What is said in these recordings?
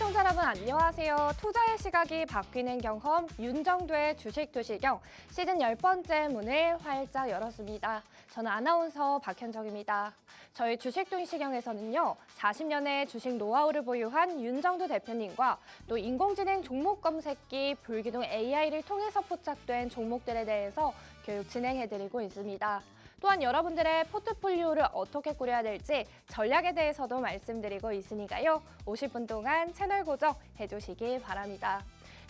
시청자 여러분 안녕하세요. 투자의 시각이 바뀌는 경험 윤정도의 주식 도시경 시즌 10번째 문을 활짝 열었습니다. 저는 아나운서 박현정입니다. 저희 주식 도시경에서는요. 40년의 주식 노하우를 보유한 윤정도 대표님과 또 인공지능 종목 검색기 불기둥 AI를 통해서 포착된 종목들에 대해서 교육 진행해드리고 있습니다. 또한 여러분들의 포트폴리오를 어떻게 꾸려야 될지 전략에 대해서도 말씀드리고 있으니까요. 50분 동안 채널 고정해 주시기 바랍니다.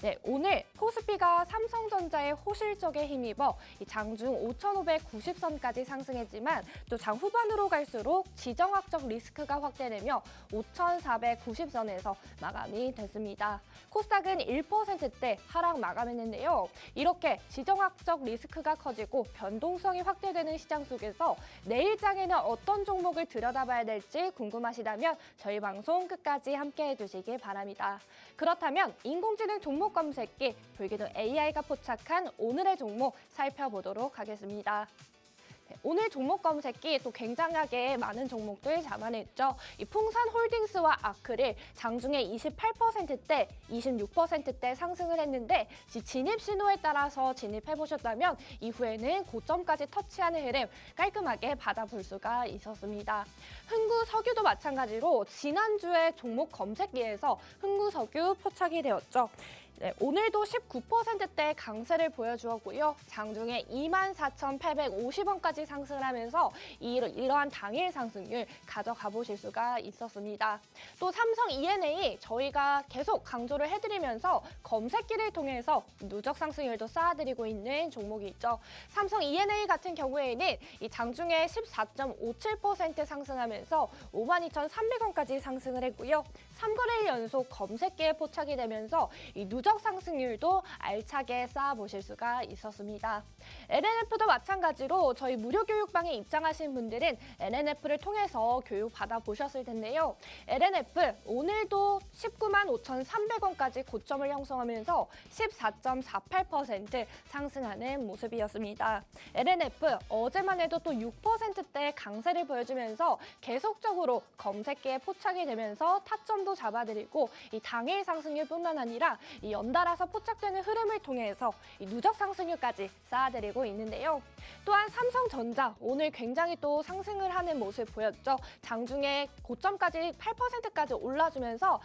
네, 오늘 코스피가 삼성전자의 호실적에 힘입어 장중 5,590선까지 상승했지만 또 장 후반으로 갈수록 지정학적 리스크가 확대되며 5,490선에서 마감이 됐습니다. 코스닥은 1%대 하락 마감했는데요. 이렇게 지정학적 리스크가 커지고 변동성이 확대되는 시장 속에서 내일장에는 어떤 종목을 들여다봐야 될지 궁금하시다면 저희 방송 끝까지 함께해 주시기 바랍니다. 그렇다면 인공지능 종목 검색기 불기둥 AI가 포착한 오늘의 종목 살펴보도록 하겠습니다. 오늘 종목 검색기 또 굉장하게 많은 종목들 잡아냈죠. 이 풍산홀딩스와 아크릴 장중에 28%대, 26%대 상승을 했는데 진입 신호에 따라서 진입해보셨다면 이후에는 고점까지 터치하는 흐름 깔끔하게 받아볼 수가 있었습니다. 흥구석유도 마찬가지로 지난주에 종목 검색기에서 흥구석유 포착이 되었죠. 네, 오늘도 19%대 강세를 보여주었고요. 장중에 24,850원까지 상승을 하면서 이러한 당일 상승률 가져가 보실 수가 있었습니다. 또 삼성 E&A 저희가 계속 강조를 해드리면서 검색기를 통해서 누적 상승률도 쌓아드리고 있는 종목이 있죠. 삼성 E&A 같은 경우에는 이 장중에 14.57% 상승하면서 52,300원까지 상승을 했고요. 3거래일 연속 검색기에 포착이 되면서 이 누적 상승률도 알차게 쌓아보실 수가 있었습니다. LNF도 마찬가지로 저희 무료 교육방에 입장하신 분들은 LNF를 통해서 교육 받아보셨을 텐데요. LNF 오늘도 195,300원까지 고점을 형성하면서 14.48% 상승하는 모습이었습니다. LNF 어제만 해도 또 6%대 강세를 보여주면서 계속적으로 검색기에 포착이 되면서 타점도 잡아드리고 이 당일 상승률뿐만 아니라 이 연달아서 포착되는 흐름을 통해서 이 누적 상승률까지 쌓아드리고 있는데요. 또한 삼성전자 오늘 굉장히 또 상승을 하는 모습 보였죠. 장중에 고점까지 8%까지 올라주면서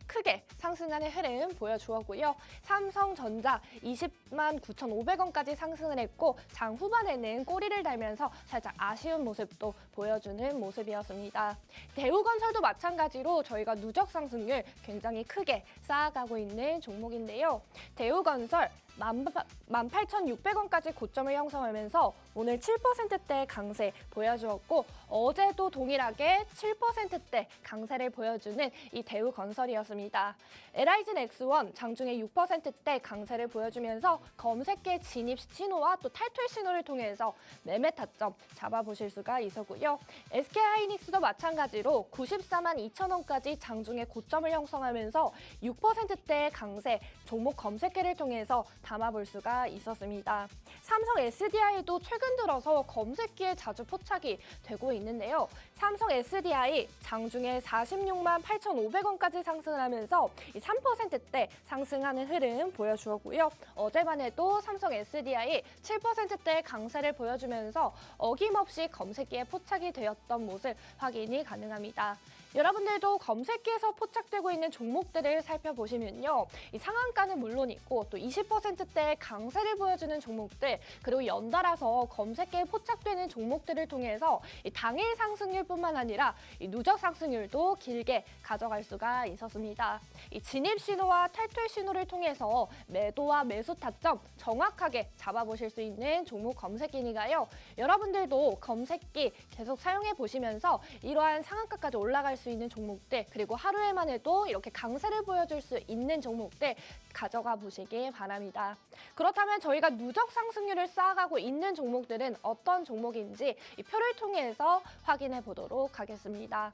크게 상승하는 흐름 보여주었고요. 삼성전자 209,500원까지 상승을 했고 장 후반에는 꼬리를 달면서 살짝 아쉬운 모습도 보여주는 모습이었습니다. 대우건설도 마찬가지로 저희가 누적 상승률 굉장히 크게 쌓아가고 있는 종목인데요. 대우건설 18,600원까지 고점을 형성하면서 오늘 7%대 강세 보여주었고 어제도 동일하게 7%대 강세를 보여주는 이 대우건설이었습니다. LIG 넥스원 장중에 6%대 강세를 보여주면서 검색계 진입 신호와 또 탈퇴 신호를 통해서 매매 타점 잡아보실 수가 있었고요. SK하이닉스도 마찬가지로 94,200,000원까지 장중에 고점을 형성하면서 6%대 강세 종목 검색계를 통해서 담아볼 수가 있었습니다. 삼성 SDI도 최근 들어서 검색기에 자주 포착이 되고 있는데요. 삼성 SDI 장중에 468,500원까지 상승을 하면서 3%대 상승하는 흐름 보여주었고요. 어제만 해도 삼성 SDI 7%대 강세를 보여주면서 어김없이 검색기에 포착이 되었던 모습 확인이 가능합니다. 여러분들도 검색기에서 포착되고 있는 종목들을 살펴보시면요. 이 상한가는 물론이고 또 20%대 강세를 보여주는 종목들 그리고 연달아서 검색기에 포착되는 종목들을 통해서 이 당일 상승률뿐만 아니라 이 누적 상승률도 길게 가져갈 수가 있었습니다. 이 진입 신호와 탈퇴 신호를 통해서 매도와 매수 타점 정확하게 잡아보실 수 있는 종목 검색기니까요. 여러분들도 검색기 계속 사용해 보시면서 이러한 상한가까지 올라갈 수 있는 종목들 그리고 하루에만 해도 이렇게 강세를 보여줄 수 있는 종목들 가져가 보시기 바랍니다. 그렇다면 저희가 누적 상승률을 쌓아가고 있는 종목들은 어떤 종목인지 이 표를 통해서 확인해 보도록 하겠습니다.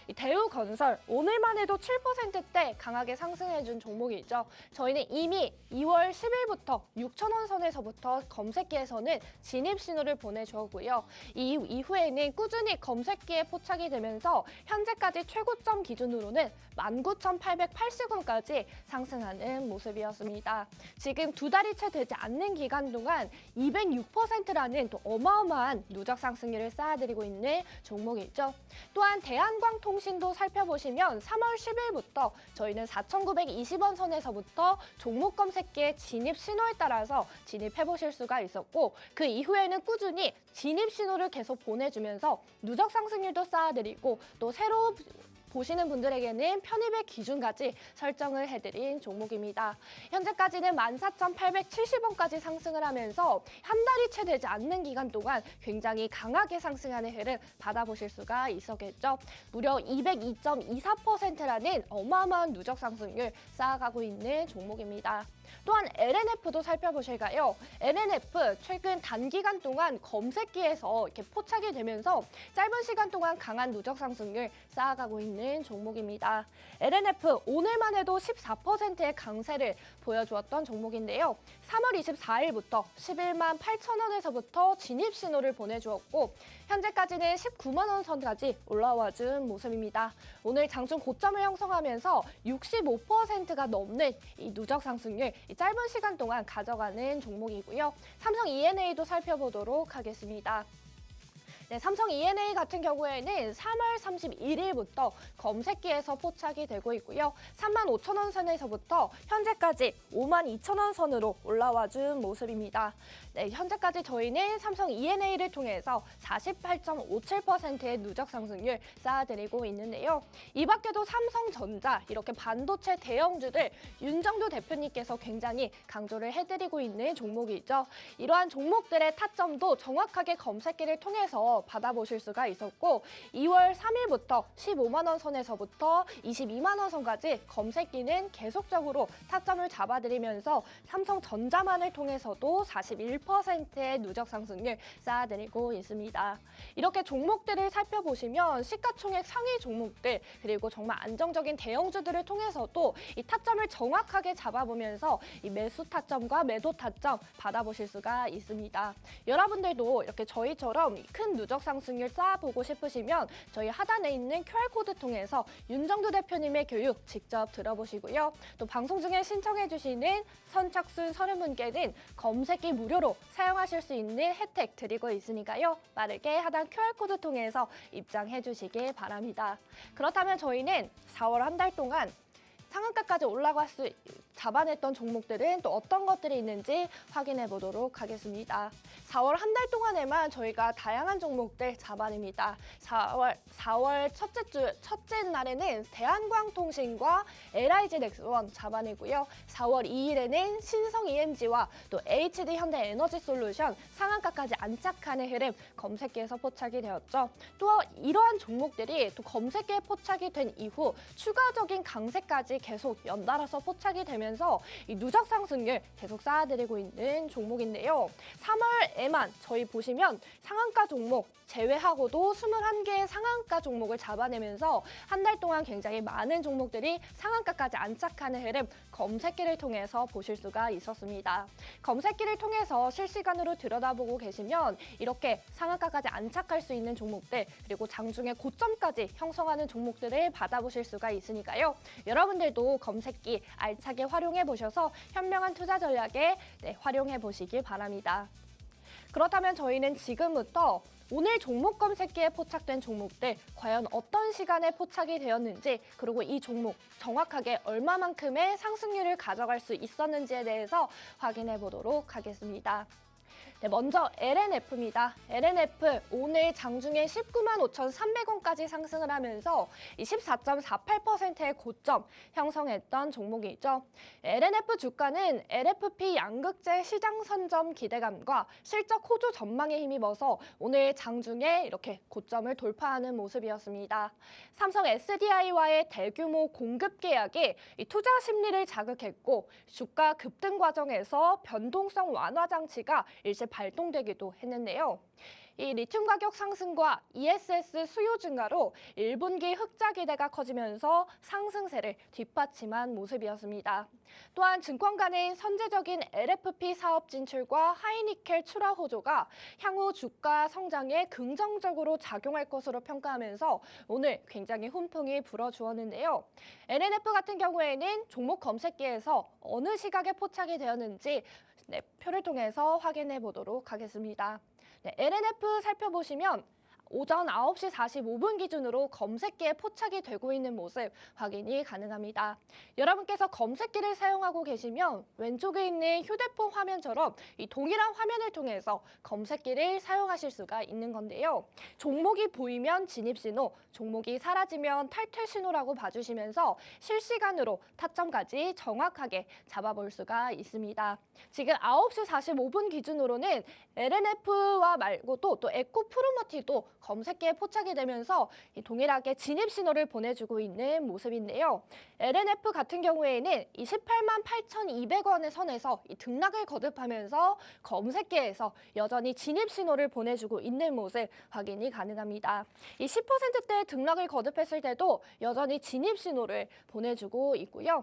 이 대우건설 오늘만 해도 7%대 강하게 상승해준 종목이죠. 저희는 이미 2월 10일부터 6,000원 선에서부터 검색기에서는 진입 신호를 보내주었고요. 이후에는 꾸준히 검색기에 포착이 되면서 현재까지 현재까지 최고점 기준으로는 19,880원까지 상승하는 모습이었습니다. 지금 두 달이 채 되지 않는 기간 동안 206%라는 또 어마어마한 누적 상승률을 쌓아들이고 있는 종목이죠. 또한 대한광통신도 살펴보시면 3월 10일부터 저희는 4,920원 선에서부터 종목 검색기에 진입 신호에 따라서 진입해 보실 수가 있었고 그 이후에는 꾸준히 진입 신호를 계속 보내주면서 누적 상승률도 쌓아드리고 또 새로 보시는 분들에게는 편입의 기준까지 설정을 해드린 종목입니다. 현재까지는 14,870원까지 상승을 하면서 한 달이 채 되지 않는 기간 동안 굉장히 강하게 상승하는 흐름 받아보실 수가 있었겠죠. 무려 202.24%라는 어마어마한 누적 상승률 쌓아가고 있는 종목입니다. 또한 LNF도 살펴보실까요? LNF 최근 단기간 동안 검색기에서 이렇게 포착이 되면서 짧은 시간 동안 강한 누적 상승률 쌓아가고 있는 종목입니다. LNF 오늘만 해도 14%의 강세를 보여주었던 종목인데요. 3월 24일부터 11만 8천 원에서부터 진입 신호를 보내주었고 현재까지는 19만 원 선까지 올라와 준 모습입니다. 오늘 장중 고점을 형성하면서 65%가 넘는 이 누적 상승률 이 짧은 시간 동안 가져가는 종목이고요. 삼성 E&A도 살펴보도록 하겠습니다. 네, 삼성 E&A 같은 경우에는 3월 31일부터 검색기에서 포착이 되고 있고요. 3만 5천 원 선에서부터 현재까지 5만 2천 원 선으로 올라와 준 모습입니다. 네, 현재까지 저희는 삼성 E&A를 통해서 48.57%의 누적 상승률 쌓아드리고 있는데요. 이 밖에도 삼성전자, 이렇게 반도체 대형주들 윤정도 대표님께서 굉장히 강조를 해드리고 있는 종목이죠. 이러한 종목들의 타점도 정확하게 검색기를 통해서 받아보실 수가 있었고 2월 3일부터 15만 원 선에서부터 22만 원 선까지 검색기는 계속적으로 타점을 잡아드리면서 삼성전자만을 통해서도 41%의 누적 상승률 쌓아드리고 있습니다. 이렇게 종목들을 살펴보시면 시가총액 상위 종목들 그리고 정말 안정적인 대형주들을 통해서도 이 타점을 정확하게 잡아보면서 이 매수 타점과 매도 타점 받아보실 수가 있습니다. 여러분들도 이렇게 저희처럼 큰 누적 상승률 쌓아보고 싶으시면 저희 하단에 있는 QR코드 통해서 윤정두 대표님의 교육 직접 들어보시고요. 또 방송 중에 신청해주시는 선착순 30분께는 검색기 무료로 사용하실 수 있는 혜택 드리고 있으니까요. 빠르게 하단 QR코드 통해서 입장해 주시길 바랍니다. 그렇다면 저희는 4월 한 달 동안 상한가까지 올라갈 수 잡아냈던 종목들은 또 어떤 것들이 있는지 확인해 보도록 하겠습니다. 4월 한 달 동안에만 저희가 다양한 종목들 잡아냅니다. 4월 첫째 날에는 대한광통신과 LIG 넥스원 잡아내고요. 4월 2일에는 신성 ENG와 또 HD 현대에너지솔루션 상한가까지 안착하는 흐름 검색기에서 포착이 되었죠. 또 이러한 종목들이 또 검색기에 포착이 된 이후 추가적인 강세까지 계속 연달아서 포착이 되면서 이 누적 상승률 계속 쌓아드리고 있는 종목인데요. 3월에만 저희 보시면 상한가 종목 제외하고도 21개의 상한가 종목을 잡아내면서 한 달 동안 굉장히 많은 종목들이 상한가까지 안착하는 흐름 검색기를 통해서 보실 수가 있었습니다. 검색기를 통해서 실시간으로 들여다보고 계시면 이렇게 상한가까지 안착할 수 있는 종목들 그리고 장중에 고점까지 형성하는 종목들을 받아보실 수가 있으니까요. 여러분들도 검색기 알차게 활용해 보셔서 현명한 투자 전략에 활용해 보시길 바랍니다. 그렇다면 저희는 지금부터 오늘 종목 검색기에 포착된 종목들 과연 어떤 시간에 포착이 되었는지 그리고 이 종목 정확하게 얼마만큼의 상승률을 가져갈 수 있었는지에 대해서 확인해 보도록 하겠습니다. 네, 먼저 LNF입니다. LNF 오늘 장중에 19만 5,300원까지 상승을 하면서 14.48%의 고점 형성했던 종목이죠. LNF 주가는 LFP 양극재 시장 선점 기대감과 실적 호조 전망에 힘입어서 오늘 장중에 이렇게 고점을 돌파하는 모습이었습니다. 삼성 SDI와의 대규모 공급 계약이 이 투자 심리를 자극했고 주가 급등 과정에서 변동성 완화 장치가 일시 발동되기도 했는데요. 이 리튬 가격 상승과 ESS 수요 증가로 1분기 흑자 기대가 커지면서 상승세를 뒷받침한 모습이었습니다. 또한 증권가는 선제적인 LFP 사업 진출과 하이니켈 출하 호조가 향후 주가 성장에 긍정적으로 작용할 것으로 평가하면서 오늘 굉장히 훈풍이 불어주었는데요. NNF 같은 경우에는 종목 검색기에서 어느 시각에 포착이 되었는지 표를 통해서 확인해 보도록 하겠습니다. LNF 살펴보시면 오전 9시 45분 기준으로 검색기에 포착이 되고 있는 모습 확인이 가능합니다. 여러분께서 검색기를 사용하고 계시면 왼쪽에 있는 휴대폰 화면처럼 이 동일한 화면을 통해서 검색기를 사용하실 수가 있는 건데요. 종목이 보이면 진입 신호, 종목이 사라지면 탈퇴 신호라고 봐주시면서 실시간으로 타점까지 정확하게 잡아볼 수가 있습니다. 지금 9시 45분 기준으로는 LNF와 말고도 또 에코프로머티도 검색기에 포착이 되면서 동일하게 진입 신호를 보내주고 있는 모습인데요. LNF 같은 경우에는 이 18만 8,200원의 선에서 이 등락을 거듭하면서 검색기에서 여전히 진입 신호를 보내주고 있는 모습 확인이 가능합니다. 이 10%대의 등락을 거듭했을 때도 여전히 진입 신호를 보내주고 있고요.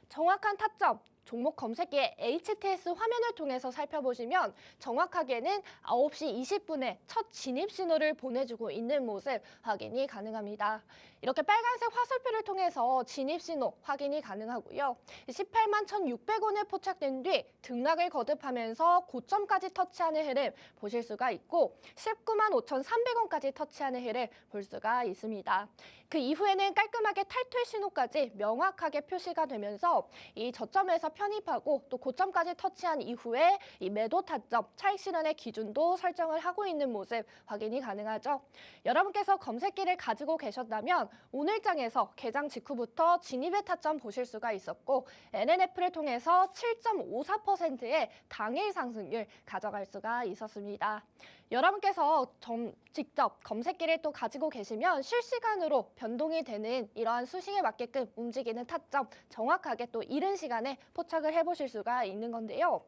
정확한 타점, 종목 검색기의 HTS 화면을 통해서 살펴보시면 정확하게는 9시 20분에 첫 진입 신호를 보내주고 있는 모습 확인이 가능합니다. 이렇게 빨간색 화살표를 통해서 진입 신호 확인이 가능하고요. 18만 1,600원에 포착된 뒤 등락을 거듭하면서 고점까지 터치하는 흐름 보실 수가 있고 19만 5,300원까지 터치하는 흐름 볼 수가 있습니다. 그 이후에는 깔끔하게 탈퇴 신호까지 명확하게 표시가 되면서 이 저점에서 편입하고 또 고점까지 터치한 이후에 이 매도 타점, 차익 실현의 기준도 설정을 하고 있는 모습 확인이 가능하죠. 여러분께서 검색기를 가지고 계셨다면 오늘장에서 개장 직후부터 진입의 타점 보실 수가 있었고 NNF를 통해서 7.54%의 당일 상승률 가져갈 수가 있었습니다. 여러분께서 직접 검색기를 또 가지고 계시면 실시간으로 변동이 되는 이러한 수식에 맞게끔 움직이는 타점 정확하게 또 이른 시간에 포착을 해보실 수가 있는 건데요.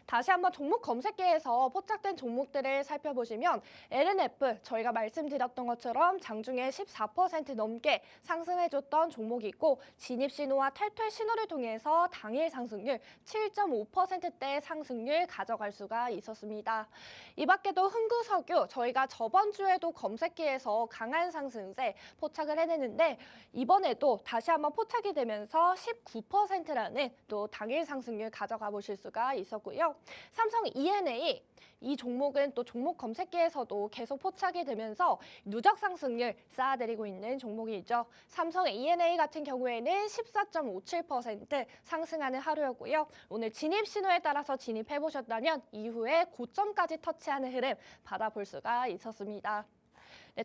다시 한번 종목 검색기에서 포착된 종목들을 살펴보시면 LNF 저희가 말씀드렸던 것처럼 장중에 14% 넘게 상승해줬던 종목이 있고 진입 신호와 탈퇴 신호를 통해서 당일 상승률 7.5%대 상승률 가져갈 수가 있었습니다. 이 밖에도 흥구석유 저희가 저번 주에도 검색기에서 강한 상승세 포착을 해냈는데 이번에도 다시 한번 포착이 되면서 19%라는 또 당일 상승률 가져가 보실 수가 있었고요. 삼성 E&A 이 종목은 또 종목 검색기에서도 계속 포착이 되면서 누적 상승률 쌓아드리고 있는 종목이죠. 삼성 E&A 같은 경우에는 14.57% 상승하는 하루였고요. 오늘 진입 신호에 따라서 진입해 보셨다면 이후에 고점까지 터치하는 흐름 받아볼 수가 있었습니다.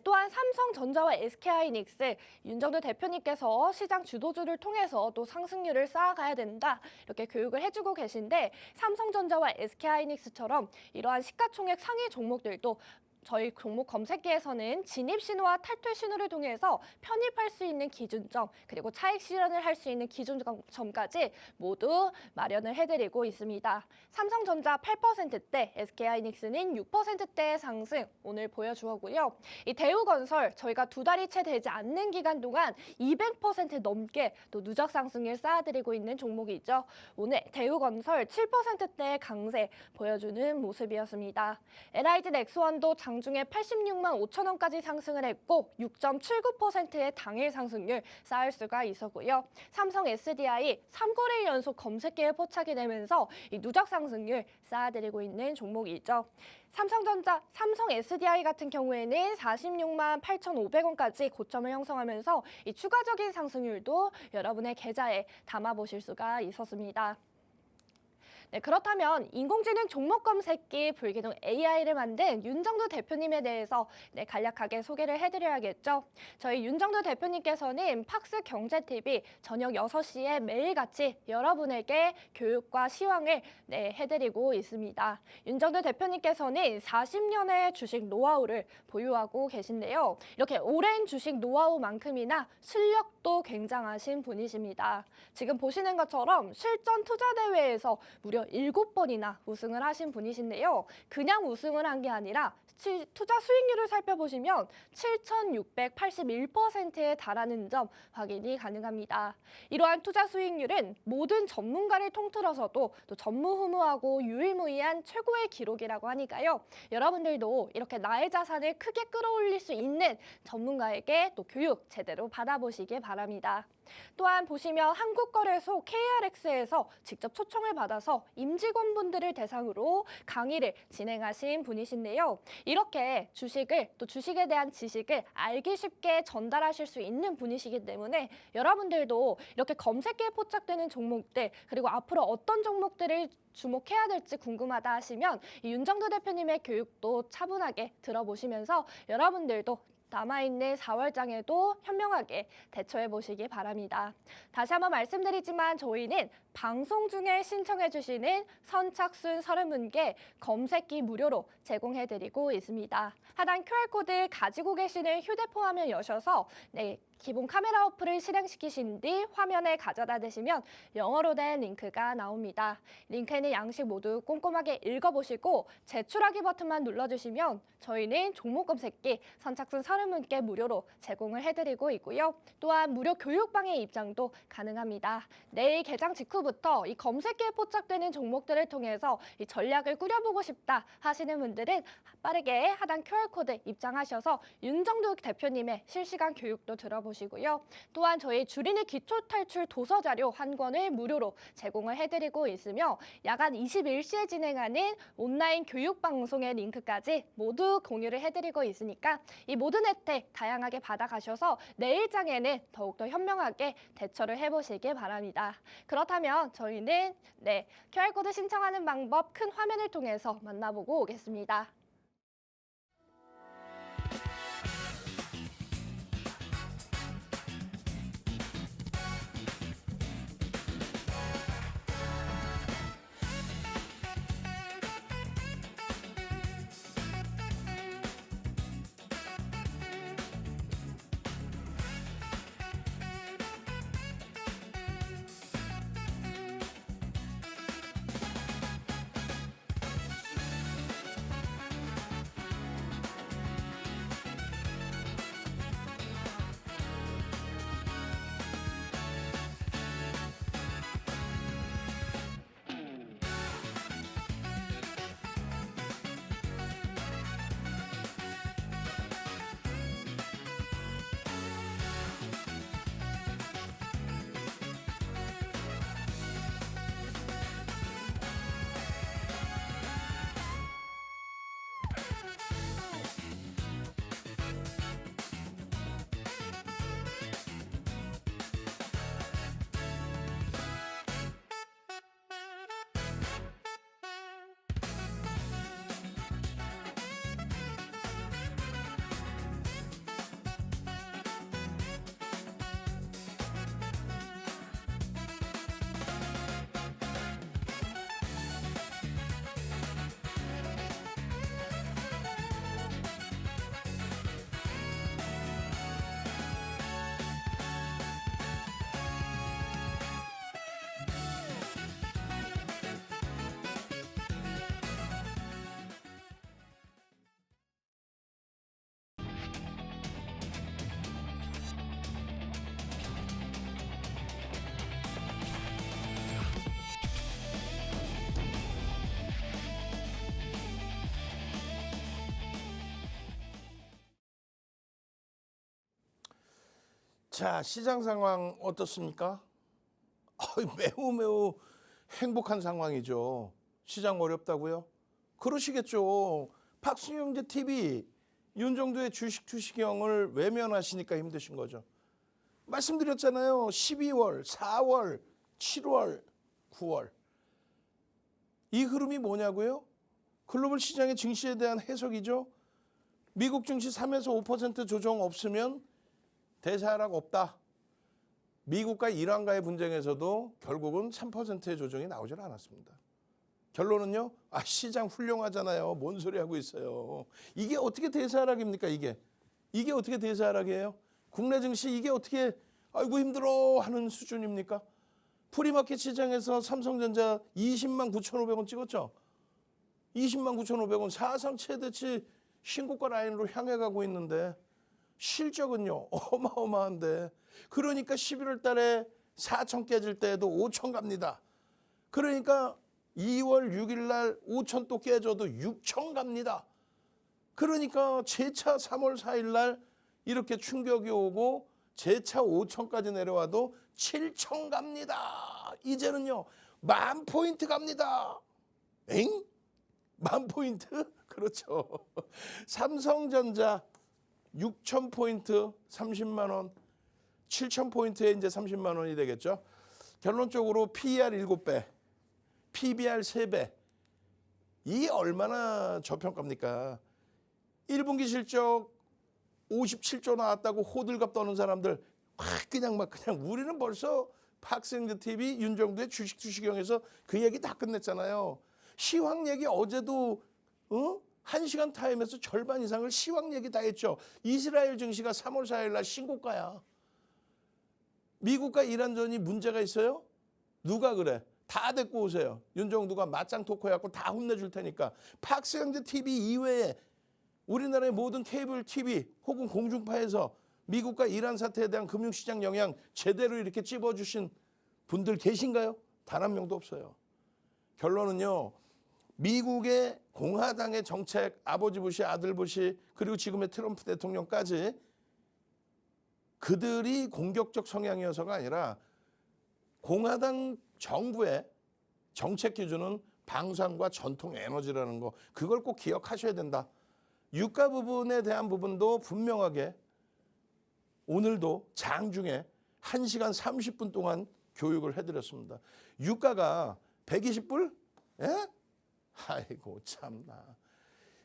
또한 삼성전자와 SK하이닉스 윤정도 대표님께서 시장 주도주를 통해서 또 상승률을 쌓아가야 된다 이렇게 교육을 해주고 계신데 삼성전자와 SK하이닉스처럼 이러한 시가총액 상위 종목들도 저희 종목 검색기에서는 진입 신호와 탈퇴 신호를 통해서 편입할 수 있는 기준점 그리고 차익 실현을 할 수 있는 기준점까지 모두 마련을 해드리고 있습니다. 삼성전자 8%대, SK하이닉스는 6%대의 상승 오늘 보여주었고요. 이 대우건설 저희가 2달이 채 되지 않는 기간 동안 200% 넘게 또 누적 상승을 쌓아드리고 있는 종목이죠. 오늘 대우건설 7%대의 강세 보여주는 모습이었습니다. LIG 넥스원도 장중에 86만 5천 원까지 상승을 했고 6.79%의 당일 상승률 쌓을 수가 있었고요. 삼성 SDI 3거래일 연속 검색기에 포착이 되면서 이 누적 상승률 쌓아드리고 있는 종목이죠. 삼성전자, 삼성 SDI 같은 경우에는 46만 8,500원까지 고점을 형성하면서 이 추가적인 상승률도 여러분의 계좌에 담아보실 수가 있었습니다. 그렇다면 인공지능 종목 검색기 불기둥 AI를 만든 윤정도 대표님에 대해서 간략하게 소개를 해드려야겠죠. 저희 윤정도 대표님께서는 팍스 경제TV 저녁 6시에 매일같이 여러분에게 교육과 시황을 해드리고 있습니다. 윤정도 대표님께서는 40년의 주식 노하우를 보유하고 계신데요. 이렇게 오랜 주식 노하우만큼이나 실력도 굉장하신 분이십니다. 지금 보시는 것처럼 실전 투자 대회에서 무려 무려 7번이나 우승을 하신 분이신데요. 그냥 우승을 한 게 아니라 투자 수익률을 살펴보시면 7,681%에 달하는 점 확인이 가능합니다. 이러한 투자 수익률은 모든 전문가를 통틀어서도 또 전무후무하고 유일무이한 최고의 기록이라고 하니까요. 여러분들도 이렇게 나의 자산을 크게 끌어올릴 수 있는 전문가에게 또 교육 제대로 받아보시길 바랍니다. 또한 보시면 한국거래소 KRX에서 직접 초청을 받아서 임직원분들을 대상으로 강의를 진행하신 분이신데요. 이렇게 주식을 또 주식에 대한 지식을 알기 쉽게 전달하실 수 있는 분이시기 때문에 여러분들도 이렇게 검색기에 포착되는 종목들 그리고 앞으로 어떤 종목들을 주목해야 될지 궁금하다 하시면 이 윤정도 대표님의 교육도 차분하게 들어보시면서 여러분들도 남아있는 4월장에도 현명하게 대처해 보시기 바랍니다. 다시 한번 말씀드리지만 저희는 방송 중에 신청해 주시는 선착순 30분께 검색기 무료로 제공해드리고 있습니다. 하단 QR코드 가지고 계시는 휴대폰 화면 여셔서 기본 카메라 어플을 실행시키신 뒤 화면에 가져다 대시면 영어로 된 링크가 나옵니다. 링크에는 양식 모두 꼼꼼하게 읽어보시고 제출하기 버튼만 눌러주시면 저희는 종목 검색기 선착순 30분께 무료로 제공을 해드리고 있고요. 또한 무료 교육방의 입장도 가능합니다. 내일 개장 직후부터 이 검색기에 포착되는 종목들을 통해서 이 전략을 꾸려보고 싶다 하시는 분들은 빠르게 하단 QR코드 입장하셔서 윤정도 대표님의 실시간 교육도 들어보시고요. 또한 저희 주린이 기초탈출 도서자료 한 권을 무료로 제공을 해드리고 있으며 야간 21시에 진행하는 온라인 교육방송의 링크까지 모두 공유를 해드리고 있으니까 이 모든 혜택 다양하게 받아가셔서 내일장에는 더욱더 현명하게 대처를 해보시길 바랍니다. 그렇다면 저희는 QR코드 신청하는 방법 큰 화면을 통해서 만나보고 오겠습니다. 자, 시장 상황 어떻습니까? 매우 행복한 상황이죠. 시장 어렵다고요? 그러시겠죠. 박수영재 TV 윤정도의 주식 투시경을 외면하시니까 힘드신 거죠. 말씀드렸잖아요. 12월, 4월, 7월, 9월. 이 흐름이 뭐냐고요? 글로벌 시장의 증시에 대한 해석이죠. 미국 증시 3에서 5% 조정 없으면 대사하락 없다. 미국과 이란과의 분쟁에서도 결국은 3%의 조정이 나오질 않았습니다. 결론은요. 시장 훌륭하잖아요. 뭔 소리 하고 있어요. 이게 어떻게 대사하락입니까? 이게 어떻게 대사하락이에요? 국내 증시 이게 어떻게 아이고 힘들어 하는 수준입니까? 프리마켓 시장에서 삼성전자 20만 9,500원 찍었죠. 20만 9,500원 사상 최대치 신고가 라인으로 향해 가고 있는데 실적은요 어마어마한데, 그러니까 11월 달에 4천 깨질 때에도 5천 갑니다. 그러니까 2월 6일 날 5천 또 깨져도 6천 갑니다. 그러니까 재차 3월 4일 날 이렇게 충격이 오고 재차 5천까지 내려와도 7천 갑니다. 이제는요 10,000포인트 갑니다. 엥? 10,000포인트? 그렇죠. 삼성전자 6,000포인트 30만 원, 7,000포인트에 이제 30만 원이 되겠죠. 결론적으로 PER 7배, PBR 3배. 이 얼마나 저평가입니까? 1분기 실적 57조 나왔다고 호들갑 떠는 사람들 확 그냥 우리는 벌써 박스형제 TV 윤정두의 주식 투시경에서 그 얘기 다 끝냈잖아요. 시황 얘기 어제도 1시간 타임에서 절반 이상을 시황 얘기 다 했죠. 이스라엘 증시가 3월 4일 날 신고가야. 미국과 이란전이 문제가 있어요? 누가 그래? 다 데리고 오세요. 윤정두가 맞짱 토크 해갖고 다 혼내줄 테니까. 박스형제 TV 이외에 우리나라의 모든 케이블 TV 혹은 공중파에서 미국과 이란 사태에 대한 금융시장 영향 제대로 이렇게 찝어주신 분들 계신가요? 단 한 명도 없어요. 결론은요. 미국의 공화당의 정책, 아버지 부시, 아들 부시, 그리고 지금의 트럼프 대통령까지 그들이 공격적 성향이어서가 아니라 공화당 정부의 정책 기준은 방산과 전통 에너지라는 거, 그걸 꼭 기억하셔야 된다. 유가 부분에 대한 부분도 분명하게 오늘도 장중에 1시간 30분 동안 교육을 해드렸습니다. 유가가 120불? 예? 아이고 참나.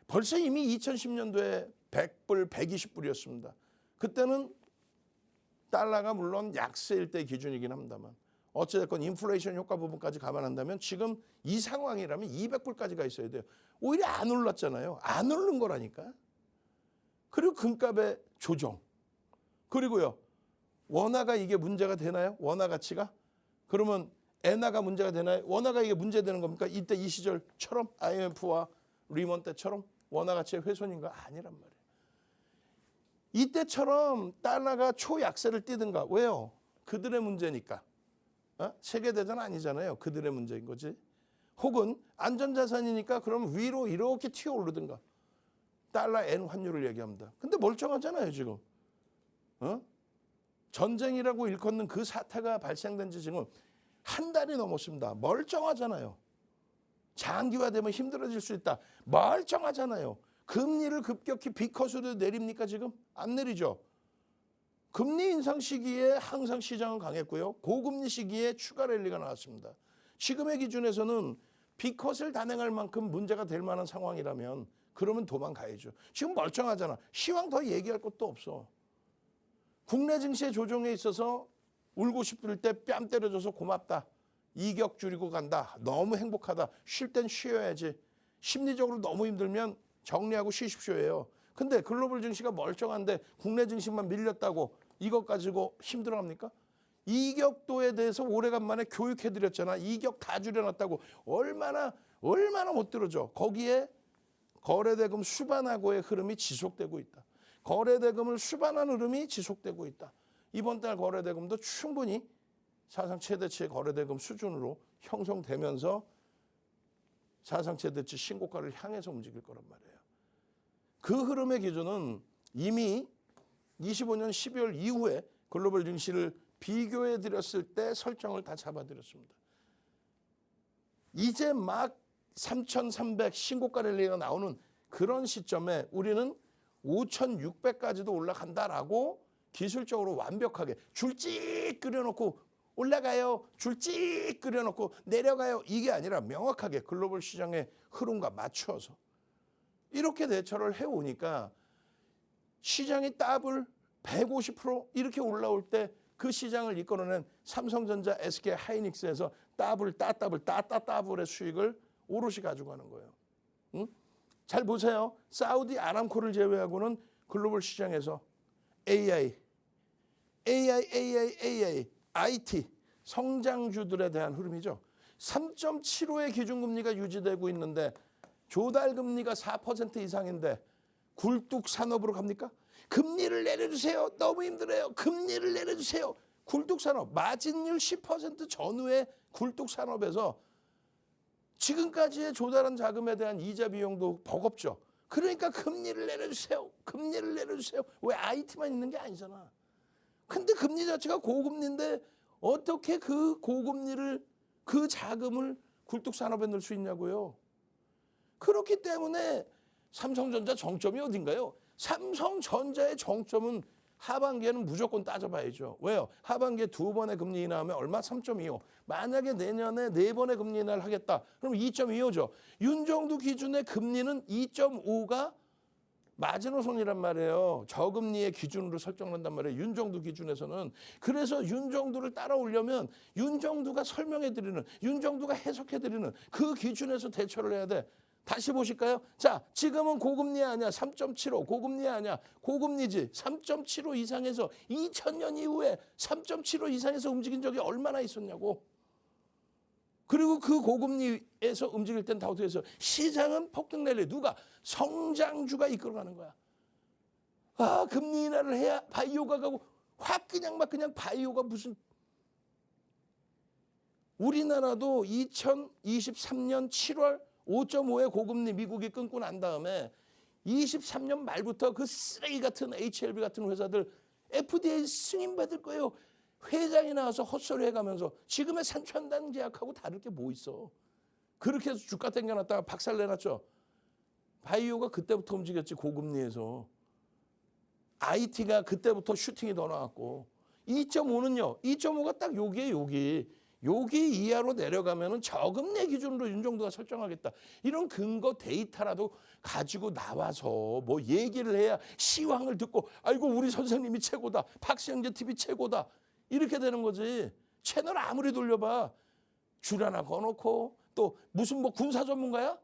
벌써 이미 2010년도에 100불, 120불이었습니다. 그때는 달러가 물론 약세일 때 기준이긴 합니다만 어찌됐건 인플레이션 효과 부분까지 감안한다면 지금 이 상황이라면 200불까지 가 있어야 돼요. 오히려 안 올랐잖아요. 안 오른 거라니까. 그리고 금값의 조정. 그리고요. 원화가 이게 문제가 되나요? 원화 가치가? 그러면 엔화가 문제가 되나요? 원화가 이게 문제되는 겁니까? 이때 이 시절처럼 IMF와 리먼 때처럼 원화 가치의 훼손인가? 아니란 말이에요. 이때처럼 달러가 초약세를 띠든가. 왜요? 그들의 문제니까. 세계대전 아니잖아요. 그들의 문제인 거지. 혹은 안전자산이니까 그럼 위로 이렇게 튀어오르든가. 달러 엔 환율을 얘기합니다. 근데 멀쩡하잖아요 지금. 전쟁이라고 일컫는 그 사태가 발생된 지 지금 한 달이 넘었습니다. 멀쩡하잖아요. 장기화되면 힘들어질 수 있다. 멀쩡하잖아요. 금리를 급격히 B컷으로 내립니까 지금? 안 내리죠. 금리 인상 시기에 항상 시장은 강했고요. 고금리 시기에 추가 랠리가 나왔습니다. 지금의 기준에서는 B컷을 단행할 만큼 문제가 될 만한 상황이라면 그러면 도망가야죠. 지금 멀쩡하잖아. 시황 더 얘기할 것도 없어. 국내 증시의 조정에 있어서 울고 싶을 때 뺨 때려줘서 고맙다. 이격 줄이고 간다. 너무 행복하다. 쉴 땐 쉬어야지. 심리적으로 너무 힘들면 정리하고 쉬십시오예요. 근데 글로벌 증시가 멀쩡한데 국내 증시만 밀렸다고 이것 가지고 힘들어합니까? 이격도에 대해서 오래간만에 교육해드렸잖아. 이격 다 줄여놨다고. 얼마나 못 들어줘. 거기에 거래대금 수반하고의 흐름이 지속되고 있다. 거래대금을 수반한 흐름이 지속되고 있다. 이번 달 거래대금도 충분히 사상 최대치의 거래대금 수준으로 형성되면서 사상 최대치 신고가를 향해서 움직일 거란 말이에요. 그 흐름의 기준은 이미 25년 12월 이후에 글로벌 증시를 비교해 드렸을 때 설정을 다 잡아드렸습니다. 이제 막 3,300 신고가 랠리가 나오는 그런 시점에 우리는 5,600까지도 올라간다라고 기술적으로 완벽하게 줄찍 그려놓고 올라가요. 줄찍 그려놓고 내려가요. 이게 아니라 명확하게 글로벌 시장의 흐름과 맞춰서 이렇게 대처를 해오니까 시장이 더블 150% 이렇게 올라올 때 그 시장을 이끌어낸 삼성전자, SK 하이닉스에서 더블의 수익을 오롯이 가져가는 거예요. 응? 잘 보세요. 사우디 아람코를 제외하고는 글로벌 시장에서 AI, IT, 성장주들에 대한 흐름이죠. 3.75의 기준금리가 유지되고 있는데 조달금리가 4% 이상인데 굴뚝 산업으로 갑니까? 금리를 내려주세요. 너무 힘들어요. 금리를 내려주세요. 굴뚝 산업, 마진율 10% 전후의 굴뚝 산업에서 지금까지의 조달한 자금에 대한 이자 비용도 버겁죠. 그러니까 금리를 내려주세요. 금리를 내려주세요. 왜 IT만 있는 게 아니잖아. 근데 금리 자체가 고금리인데 어떻게 그 고금리를 그 자금을 굴뚝 산업에 넣을 수 있냐고요. 그렇기 때문에 삼성전자 정점이 어딘가요? 삼성전자의 정점은 하반기에는 무조건 따져봐야죠. 왜요? 하반기에 2번의 금리 인하하면 얼마? 3.25. 만약에 내년에 4번의 금리 인하를 하겠다. 그럼 2.25죠. 윤정두 기준의 금리는 2.5가 마지노선이란 말이에요. 저금리의 기준으로 설정한단 말이에요. 윤정두 기준에서는. 그래서 윤정두를 따라오려면 윤정두가 설명해드리는, 윤정두가 해석해드리는 그 기준에서 대처를 해야 돼. 다시 보실까요? 자, 지금은 고금리 아니야. 3.75 고금리 아니야. 고금리지. 3.75 이상에서 2000년 이후에 3.75 이상에서 움직인 적이 얼마나 있었냐고. 그리고 그 고금리에서 움직일 땐 다 어떻게 해서 시장은 폭등 랠리. 누가? 성장주가 이끌어가는 거야. 아, 금리 인하를 해야 바이오가 가고 확 그냥 막 그냥 바이오가 무슨. 우리나라도 2023년 7월 5.5의 고금리 미국이 끊고 난 다음에 23년 말부터 그 쓰레기 같은 HLB 같은 회사들 FDA 승인받을 거예요. 회장이 나와서 헛소리 해가면서 지금의 산천단 제약하고 다를 게 뭐 있어. 그렇게 해서 주가 땡겨놨다가 박살 내놨죠. 바이오가 그때부터 움직였지. 고금리에서. IT가 그때부터 슈팅이 더 나왔고 2.5는요. 2.5가 딱 여기에 여기 이하로 내려가면은 저금리 기준으로 윤정두가 설정하겠다. 이런 근거 데이터라도 가지고 나와서 뭐 얘기를 해야 시황을 듣고 아이고 우리 선생님이 최고다. 박시영재 TV 최고다. 이렇게 되는 거지. 채널 아무리 돌려봐. 줄 하나 거놓고 또 무슨 뭐 군사 전문가야?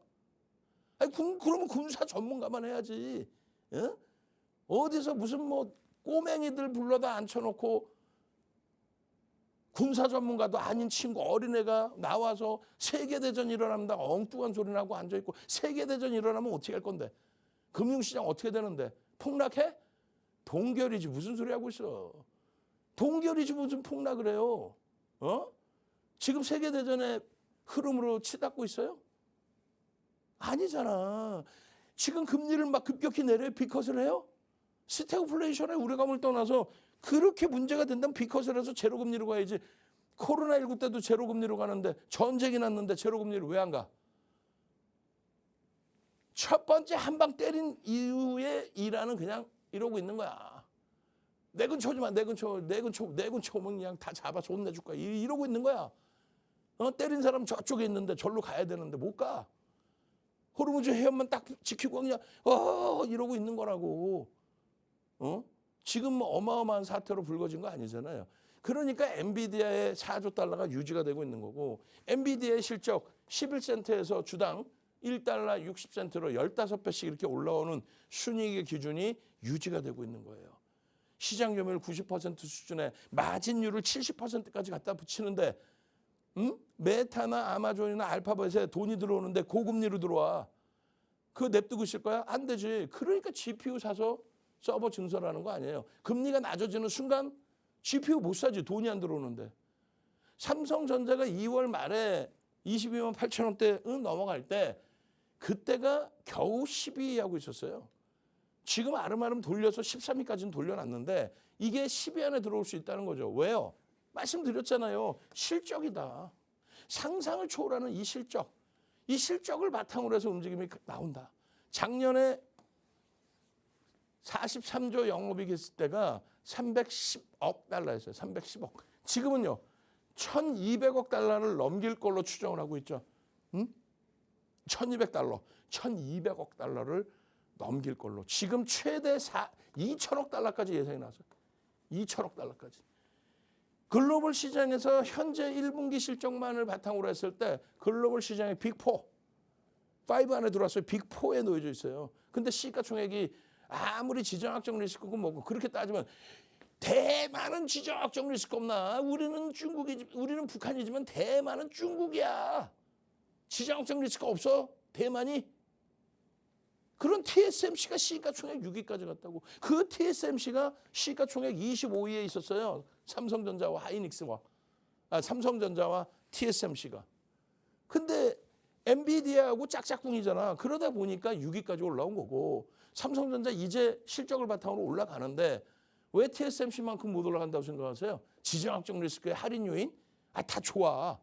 아니 그러면 군사 전문가만 해야지. 어? 어디서 무슨 뭐 꼬맹이들 불러다 앉혀놓고 군사 전문가도 아닌 친구 어린애가 나와서 세계대전 일어납니다. 엉뚱한 소리 나고 앉아있고 세계대전 일어나면 어떻게 할 건데? 금융시장 어떻게 되는데? 폭락해? 동결이지 무슨 소리 하고 있어. 동결이지 무슨 폭락을 해요. 어? 지금 세계대전의 흐름으로 치닫고 있어요? 아니잖아. 지금 금리를 막 급격히 내려요. 빅컷을 해요? 스태그플레이션의 우려감을 떠나서 그렇게 문제가 된다면 빅컷을 해서 제로금리로 가야지. 코로나19 때도 제로금리로 가는데 전쟁이 났는데 제로금리로 왜 안 가? 첫 번째 한 방 때린 이후에 이란은 그냥 이러고 있는 거야. 내 근처 오지 마. 내 근처 오면 그냥 다 잡아서 혼내줄 거야. 이러고 있는 거야. 때린 사람 저쪽에 있는데 절로 가야 되는데 못 가. 호르무즈 해협만 딱 지키고 그냥 이러고 있는 거라고. 지금 뭐 어마어마한 사태로 불거진 거 아니잖아요. 그러니까 엔비디아의 4조 달러가 유지가 되고 있는 거고 엔비디아의 실적 11센트에서 주당 1달러 60센트로 15배씩 이렇게 올라오는 순이익의 기준이 유지가 되고 있는 거예요. 시장 점유율 90% 수준에 마진율을 70%까지 갖다 붙이는데 메타나 아마존이나 알파벳에 돈이 들어오는데 고금리로 들어와. 그거 냅두고 있을 거야? 안 되지. 그러니까 GPU 사서 서버 증설하는 거 아니에요. 금리가 낮아지는 순간 GPU 못 사지. 돈이 안 들어오는데. 삼성전자가 2월 말에 22만 8천 원대 넘어갈 때 그때가 겨우 12하고 있었어요. 지금 아름아름 돌려서 13위까지는 돌려놨는데 이게 10위 안에 들어올 수 있다는 거죠. 왜요? 말씀드렸잖아요. 실적이다. 상상을 초월하는 이 실적. 이 실적을 바탕으로 해서 움직임이 나온다. 작년에 43조 영업이익 했을 때가 310억 달러였어요. 310억. 지금은요. 1200억 달러를 넘길 걸로 추정을 하고 있죠. 1200달러. 1200억 달러를 넘길 걸로. 지금 최대 2천억 달러까지 예상이 나왔어요. 2천억 달러까지. 글로벌 시장에서 현재 1분기 실적만을 바탕으로 했을 때 글로벌 시장의 빅4, 5 안에 들어왔어요. 빅4에 놓여져 있어요. 근데 시가총액이 아무리 지정학적 리스크고 뭐고 그렇게 따지면 대만은 지정학적 리스크 없나? 우리는 북한이지만 대만은 중국이야. 지정학적 리스크 없어? 대만이? 그런 TSMC가 시가총액 6위까지 갔다고. 그 TSMC가 시가총액 25위에 있었어요. 삼성전자와 삼성전자와 TSMC가. 근데 엔비디아하고 짝짝꿍이잖아. 그러다 보니까 6위까지 올라온 거고, 삼성전자 이제 실적을 바탕으로 올라가는데 왜 TSMC만큼 못 올라간다고 생각하세요? 지정학적 리스크의 할인 요인? 다 좋아.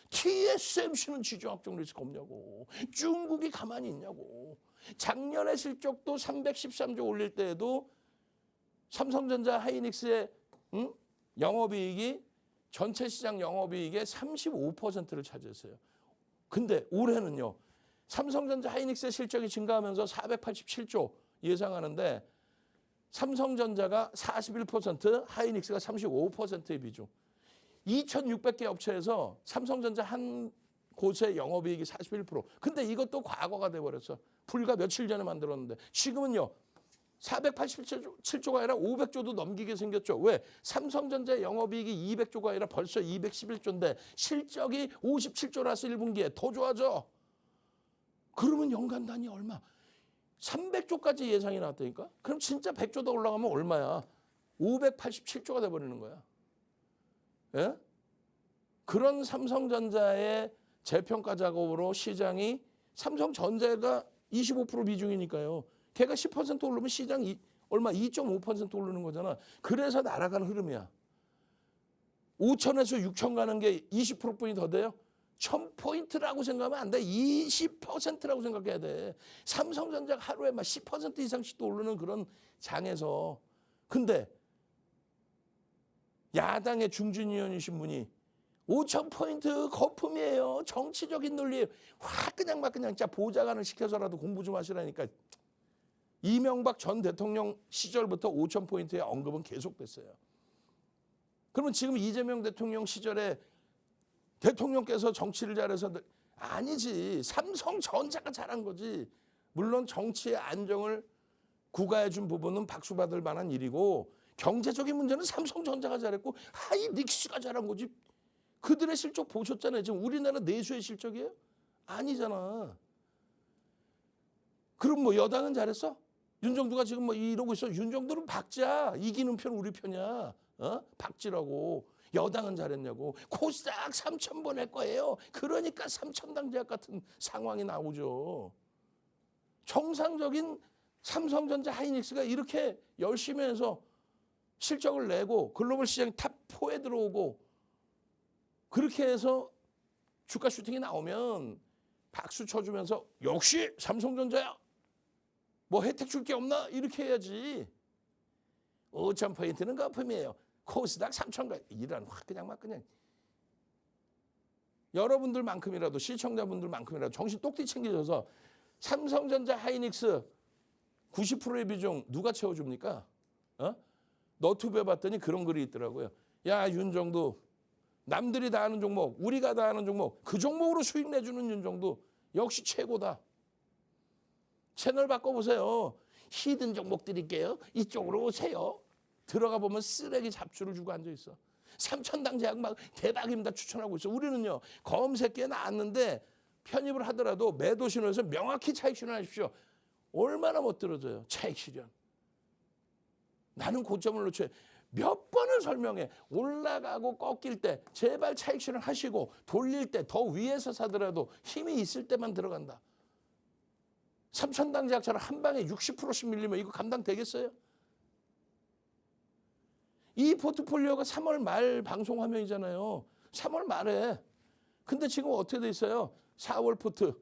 TSMC는 지정학적 리스크 없냐고. 중국이 가만히 있냐고. 작년에 실적도 313조 올릴 때에도 삼성전자 하이닉스의 영업이익이 전체 시장 영업이익의 35%를 차지했어요. 근데 올해는요. 삼성전자 하이닉스의 실적이 증가하면서 487조 예상하는데 삼성전자가 41%, 하이닉스가 35%의 비중. 2,600개 업체에서 삼성전자 한 곳의 영업이익이 41%. 근데 이것도 과거가 돼버렸어. 불과 며칠 전에 만들었는데 지금은요. 487조가 아니라 500조도 넘기게 생겼죠. 왜? 삼성전자 영업이익이 200조가 아니라 벌써 211조인데 실적이 57조라서 1분기에 더 좋아져. 그러면 연간 단위 얼마? 300조까지 예상이 나왔다니까? 그럼 진짜 100조 더 올라가면 얼마야? 587조가 돼버리는 거야. 예? 그런 삼성전자의 재평가 작업으로 시장이 삼성전자가 25% 비중이니까요. 걔가 10% 오르면 시장이 얼마 2.5% 오르는 거잖아. 그래서 날아가는 흐름이야. 5천에서 6천 가는 게 20%뿐이 더 돼요? 1000포인트라고 생각하면 안 돼. 20%라고 생각해야 돼. 삼성전자가 하루에 막 10% 이상씩도 오르는 그런 장에서. 근데 야당의 중진 의원이신 분이 5,000포인트 거품이에요. 정치적인 논리예요. 확 그냥 막 그냥 진짜 보좌관을 시켜서라도 공부 좀 하시라니까. 이명박 전 대통령 시절부터 5,000포인트의 언급은 계속됐어요. 그러면 지금 이재명 대통령 시절에 대통령께서 정치를 잘해서 아니지. 삼성전자가 잘한 거지. 물론 정치의 안정을 구가해 준 부분은 박수 받을 만한 일이고 경제적인 문제는 삼성전자가 잘했고 하이닉스가 잘한 거지. 그들의 실적 보셨잖아요. 지금 우리나라 내수의 실적이에요? 아니잖아. 그럼 뭐 여당은 잘했어? 윤정두가 지금 뭐 이러고 있어. 윤정두는 박쥐야. 이기는 편 우리 편이야. 박쥐라고. 여당은 잘했냐고. 코스닥 3,000번 할 거예요. 그러니까 3,000당 제약 같은 상황이 나오죠. 정상적인 삼성전자 하이닉스가 이렇게 열심히 해서 실적을 내고 글로벌 시장 탑4에 들어오고 그렇게 해서 주가 슈팅이 나오면 박수 쳐주면서 역시 삼성전자야. 뭐 혜택 줄 게 없나? 이렇게 해야지. 5,000포인트는 거품이에요. 코스닥 3,000가 이런 확 그냥 막 그냥. 여러분들만큼이라도 시청자분들만큼이라도 정신 똑띠 챙기셔서 삼성전자 하이닉스 90%의 비중 누가 채워줍니까? 너튜브에 봤더니 그런 글이 있더라고요. 야 윤정두 남들이 다 하는 종목 우리가 다 하는 종목 그 종목으로 수익 내주는 윤정두 역시 최고다. 채널 바꿔보세요. 히든 종목 드릴게요. 이쪽으로 오세요. 들어가 보면 쓰레기 잡주를 주고 앉아있어. 3,000당 제약 막 대박입니다 추천하고 있어. 우리는요 검색기에 나왔는데 편입을 하더라도 매도 신호에서 명확히 차익 실현하십시오. 얼마나 못 들어줘요. 차익 실현. 나는 고점을 놓쳐 몇 번을 설명해. 올라가고 꺾일 때 제발 차익 실현하시고 돌릴 때 더 위에서 사더라도 힘이 있을 때만 들어간다. 3,000당 제약처럼 한 방에 60%씩 밀리면 이거 감당되겠어요? 이 포트폴리오가 3월 말 방송 화면이잖아요. 3월 말에. 근데 지금 어떻게 돼 있어요? 4월 포트.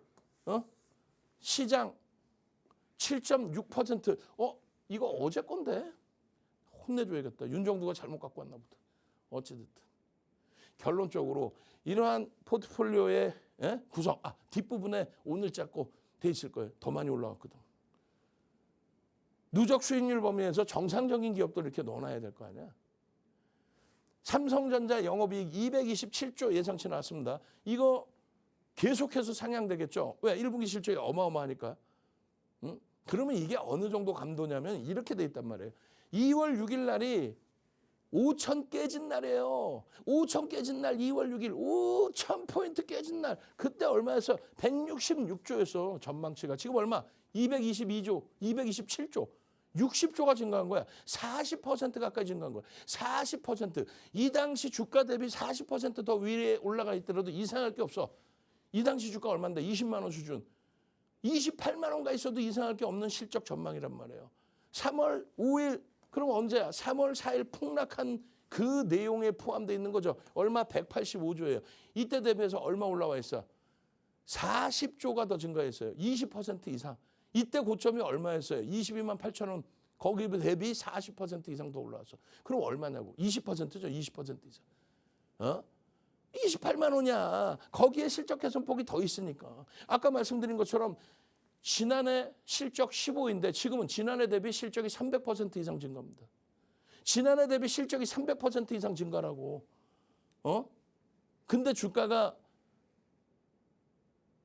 시장 7.6%. 이거 어제 건데? 혼내줘야겠다. 윤정두가 잘못 갖고 왔나 보다. 어찌됐든. 결론적으로 이러한 포트폴리오의 구성. 뒷부분에 오늘 잡고 돼 있을 거예요. 더 많이 올라갔거든. 누적 수익률 범위에서 정상적인 기업도 이렇게 넣어놔야 될 거 아니야. 삼성전자 영업이익 227조 예상치 나왔습니다. 이거 계속해서 상향되겠죠. 왜? 1분기 실적이 어마어마하니까. 그러면 이게 어느 정도 감도냐면 이렇게 돼 있단 말이에요. 2월 6일 날이 5천 깨진 날이에요. 5천 깨진 날 2월 6일 5천 포인트 깨진 날 그때 얼마였어? 166조였어. 전망치가. 지금 얼마? 222조, 227조. 60조가 증가한 거야. 40% 가까이 증가한 거야. 40%. 이 당시 주가 대비 40%더 위에 올라가 있더라도 이상할 게 없어. 이 당시 주가 얼마인데? 20만 원 수준. 28만 원가 있어도 이상할 게 없는 실적 전망이란 말이에요. 3월 5일 그럼 언제야? 3월 4일 폭락한 그 내용에 포함되어 있는 거죠. 얼마? 185조예요. 이때 대비해서 얼마 올라와 있어? 40조가 더 증가했어요. 20% 이상. 이때 고점이 얼마였어요? 22만 8천 원. 거기 대비 40% 이상 더 올라왔어. 그럼 얼마냐고? 20%죠. 20% 이상. 28만 원이야. 거기에 실적 개선폭이 더 있으니까. 아까 말씀드린 것처럼 지난해 실적 15인데 지금은 지난해 대비 실적이 300% 이상 증가합니다. 지난해 대비 실적이 300% 이상 증가라고. 근데 주가가